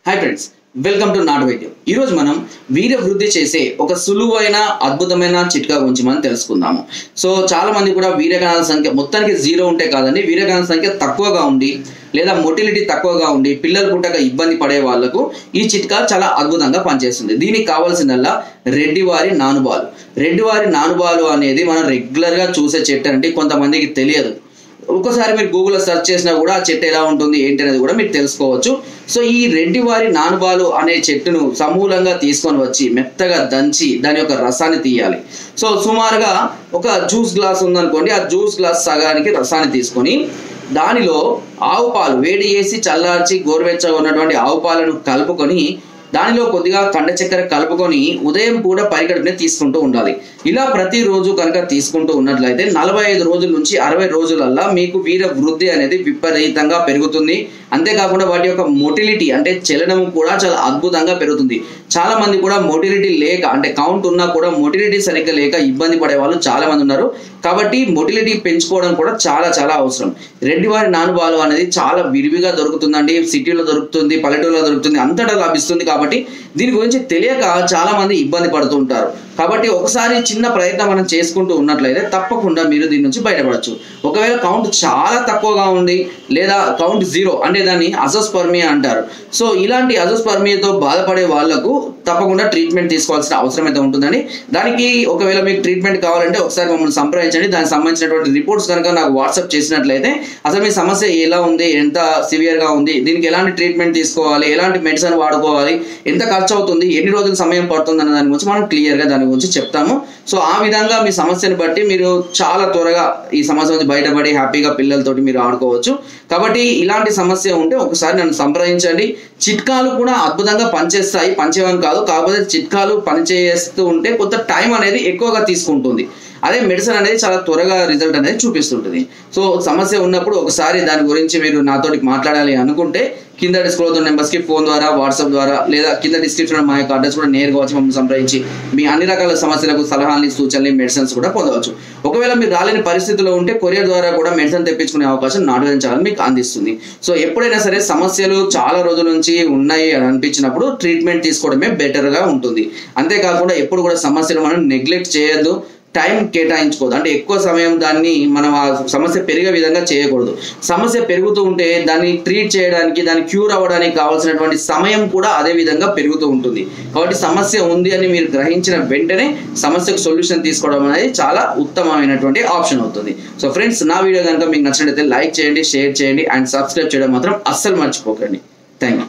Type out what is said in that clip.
Hi friends, welcome to నాటు వైద్యం. ఈరోజు మనం వీర్య వృద్ధి చేసే ఒక సులువైన అద్భుతమైన చిట్కా గురించి మనం తెలుసుకుందాము. సో చాలా మంది కూడా వీర్యకణాల సంఖ్య మొత్తానికి 0 ఉంటే కాదండి, వీర్యకణాల సంఖ్య తక్కువగా ఉండి లేదా మొటిలిటీ తక్కువగా ఉండి పిల్లలు పుట్టక ఇబ్బంది పడే వాళ్లకు ఈ చిట్కా చాలా అద్భుతంగా పనిచేస్తుంది. దీనికి కావాల్సిందల్లా రెడ్డివారి నానుబాలు. రెడ్డివారి నానుబాలు అనేది మనం రెగ్యులర్గా చూసే చెట్టు అంటే కొంతమందికి తెలియదు. ఒక్కసారి మీరు గూగుల్లో సెర్చ్ చేసినా కూడా ఆ చెట్టు ఎలా ఉంటుంది ఏంటి అనేది కూడా మీరు తెలుసుకోవచ్చు. సో ఈ రెడ్డివారి నానుబాలు అనే చెట్టును సమూలంగా తీసుకొని వచ్చి మెత్తగా దంచి దాని యొక్క రసాన్ని తీయాలి. సో సుమారుగా ఒక జ్యూస్ గ్లాస్ ఉందనుకోండి, ఆ జ్యూస్ గ్లాస్ సగానికి రసాన్ని తీసుకొని దానిలో ఆవు పాలు వేడి చేసి చల్లార్చి గోరువెచ్చగా ఉన్నటువంటి ఆవు పాలను కలుపుకొని దానిలో కొద్దిగా కండ చక్కెర కలుపుకొని ఉదయం కూడా పరిగడుపునే తీసుకుంటూ ఉండాలి. ఇలా ప్రతిరోజు కనుక తీసుకుంటూ ఉన్నట్లయితే 45 రోజుల నుంచి 60 రోజులల్లా మీకు వీర్య వృద్ధి అనేది విపరీతంగా పెరుగుతుంది. అంతేకాకుండా వాటి యొక్క మొటిలిటీ అంటే చలనం కూడా చాలా అద్భుతంగా పెరుగుతుంది. చాలా మంది కూడా మొటిలిటీ లేక అంటే కౌంట్ ఉన్నా కూడా మొటిలిటీ సరిగ్గా లేక ఇబ్బంది పడే వాళ్ళు చాలా మంది ఉన్నారు. కాబట్టి మొటిలిటీ పెంచుకోవడం కూడా చాలా చాలా అవసరం. రెడ్డివారి నానుబాలు అనేది చాలా విరివిగా దొరుకుతుందండి. సిటీలో దొరుకుతుంది, పల్లెటూరులో దొరుకుతుంది, అంతటా లభిస్తుంది. కాబట్టి దీని గురించి తెలియక చాలా మంది ఇబ్బంది పడుతూ ఉంటారు. కాబట్టి ఒకసారి చిన్న ప్రయత్నం మనం చేసుకుంటూ ఉన్నట్లయితే తప్పకుండా మీరు దీని నుంచి బయటపడచ్చు. ఒకవేళ కౌంట్ చాలా తక్కువగా ఉంది లేదా కౌంట్ 0 అంటే దాన్ని అజోస్పర్మియా అంటారు. సో ఇలాంటి అజోస్పర్మియాతో బాధపడే వాళ్లకు తప్పకుండా ట్రీట్మెంట్ తీసుకోవాల్సిన అవసరం అయితే ఉంటుందని. దానికి ఒకవేళ మీకు ట్రీట్మెంట్ కావాలంటే ఒకసారి మమ్మల్ని సంప్రదించండి. దానికి సంబంధించినటువంటి రిపోర్ట్స్ కనుక నాకు వాట్సాప్ చేసినట్లయితే అసలు మీ సమస్య ఎలా ఉంది, ఎంత సివియర్గా ఉంది, దీనికి ఎలాంటి ట్రీట్మెంట్ తీసుకోవాలి, ఎలాంటి మెడిసిన్ వాడుకోవాలి, ఎంత ఖర్చు అవుతుంది, ఎన్ని రోజులు సమయం పడుతుంది అన్న దాని గురించి మనం క్లియర్గా దాని గురించి చెప్తాము. సో ఆ విధంగా మీ సమస్యను బట్టి మీరు చాలా త్వరగా ఈ సమస్య నుంచి బయటపడి హ్యాపీగా పిల్లలతోటి మీరు ఆడుకోవచ్చు. కాబట్టి ఇలాంటి సమస్య ఉంటే ఒకసారి నన్ను సంప్రదించండి. చిట్కాలు కూడా అద్భుతంగా పనిచేస్తాయి, పనిచేయని కాదు. కాకపోతే చిట్కాలు పనిచేస్తూ ఉంటే కొంత టైం అనేది ఎక్కువగా తీసుకుంటుంది. అదే మెడిసిన్ అనేది చాలా త్వరగా రిజల్ట్ అనేది చూపిస్తుంటుంది. సో సమస్య ఉన్నప్పుడు ఒకసారి దాని గురించి మీరు నాతోటి మాట్లాడాలి అనుకుంటే కింద స్క్రోల్ అవుతున్న నెంబర్స్కి ఫోన్ ద్వారా, వాట్సాప్ ద్వారా లేదా కింద డిస్క్రిప్షన్ మా యొక్క అడ్రస్ కూడా నేరుగా వచ్చి మమ్మల్ని సంప్రదించి మీ అన్ని రకాల సమస్యలకు సలహాలు, సూచనలు, మెడిసిన్స్ కూడా పొందవచ్చు. ఒకవేళ మీరు రాలేని పరిస్థితిలో ఉంటే కొరియర్ ద్వారా కూడా మెడిసిన్ తెప్పించుకునే అవకాశం నాటు వైద్యం ఛానల్ మీకు అందిస్తుంది. సో ఎప్పుడైనా సరే సమస్యలు చాలా రోజుల నుంచి ఉన్నాయి అని అనిపించినప్పుడు ట్రీట్మెంట్ తీసుకోవడమే బెటర్గా ఉంటుంది. అంతేకాకుండా ఎప్పుడు కూడా సమస్యలు మనం నెగ్లెక్ట్ చేయొద్దు, టైం కేటాయించుకోవద్దు. అంటే ఎక్కువ సమయం దాన్ని మనం ఆ సమస్య పెరిగే విధంగా చేయకూడదు. సమస్య పెరుగుతూ ఉంటే దాన్ని ట్రీట్ చేయడానికి, దాన్ని క్యూర్ అవ్వడానికి కావాల్సినటువంటి సమయం కూడా అదే విధంగా పెరుగుతూ ఉంటుంది. కాబట్టి సమస్య ఉంది అని మీరు గ్రహించిన వెంటనే సమస్యకు సొల్యూషన్ తీసుకోవడం అనేది చాలా ఉత్తమమైనటువంటి ఆప్షన్ అవుతుంది. సో ఫ్రెండ్స్, నా వీడియో కనుక మీకు నచ్చినట్లయితే లైక్ చేయండి, షేర్ చేయండి అండ్ సబ్స్క్రైబ్ చేయడం మాత్రం అస్సలు మర్చిపోకండి. Thank you.